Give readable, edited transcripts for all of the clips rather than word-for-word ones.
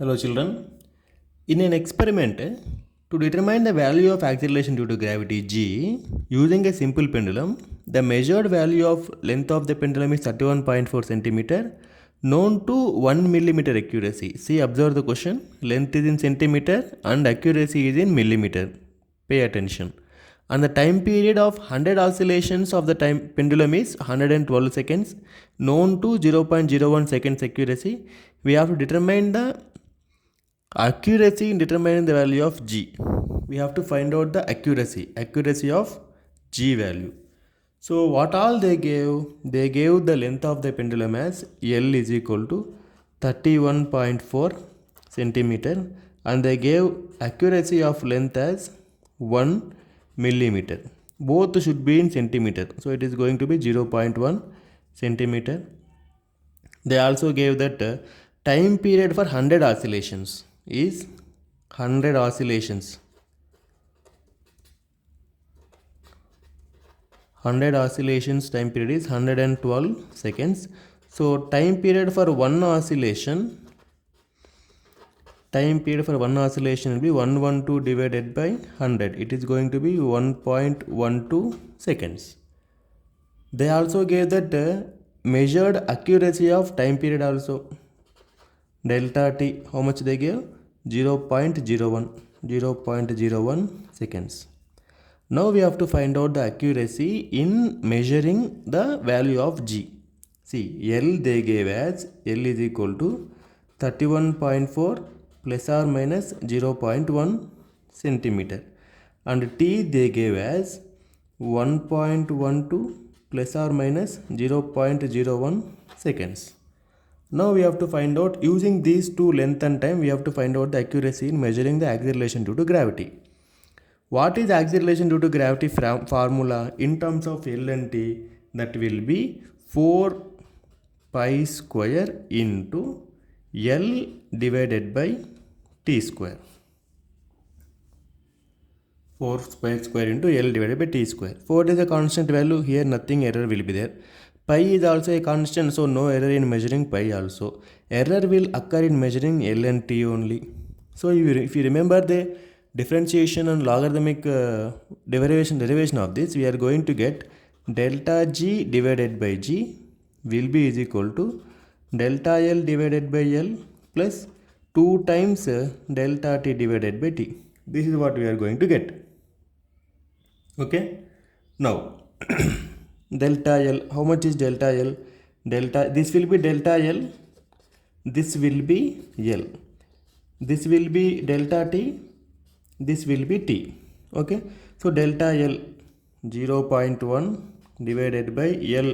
Hello children. In an experiment, to determine the value of acceleration due to gravity g using a simple pendulum, the measured value of length of the pendulum is 31.4 centimeter known to 1 millimeter accuracy. See, observe the question. Length is in centimeter and accuracy is in millimeter. Pay attention. And the time period of 100 oscillations of the time pendulum is 112 seconds known to 0.01 seconds accuracy. We have to determine the accuracy in determining the value of g. We have to find out the accuracy of g value. So what all they gave? They gave the length of the pendulum as L is equal to 31.4 centimeter and they gave accuracy of length as 1 millimeter. Both should be in centimeter. So it is going to be 0.1 centimeter. They also gave that time period for 100 oscillations is 100 oscillations. 100 oscillations time period is 112 seconds. So time period for one oscillation will be 112 divided by 100. It is going to be 1.12 seconds. They also gave that measured accuracy of time period also. Delta t, how much they gave? 0.01 seconds. Now we have to find out the accuracy in measuring the value of g. See, L they gave as L is equal to 31.4 plus or minus 0.1 centimeter and t they gave as 1.12 plus or minus 0.01 seconds. Now we have to find out, using these two, length and time, we have to find out the accuracy in measuring the acceleration due to gravity. What is acceleration due to gravity formula in terms of L and T? That will be 4 pi square into L divided by T square. 4 pi square into L divided by T square. 4 is a constant value, here nothing error will be there. Pi is also a constant, so no error in measuring pi also. Error will occur in measuring L and T only. So if you remember the differentiation and logarithmic derivation of this, we are going to get delta g divided by g will be is equal to delta L divided by L plus 2 times delta T divided by T. This is what we are going to get. Okay. Now delta L, how much is delta L? This will be delta L, this will be L, this will be delta T, this will be T. Okay, so delta L 0.1 divided by L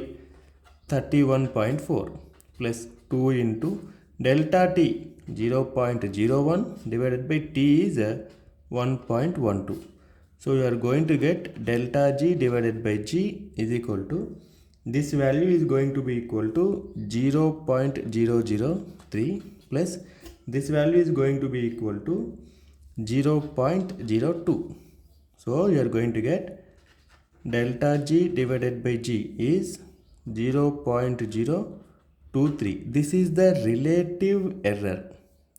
31.4 plus 2 into delta T 0.01 divided by T is 1.12. So you are going to get delta g divided by g is equal to, this value is going to be equal to 0.003 plus this value is going to be equal to 0.02. So you are going to get delta g divided by g is 0.023. This is the relative error.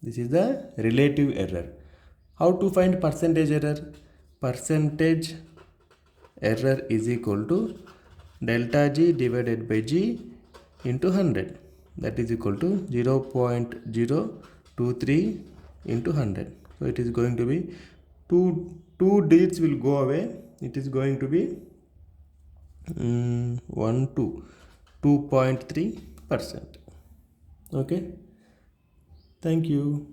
This is the relative error. How to find percentage error? Percentage error is equal to delta g divided by g into 100. That is equal to 0.023 into 100. So it is going to be two digits will go away. It is going to be 2.3%. Okay. Thank you.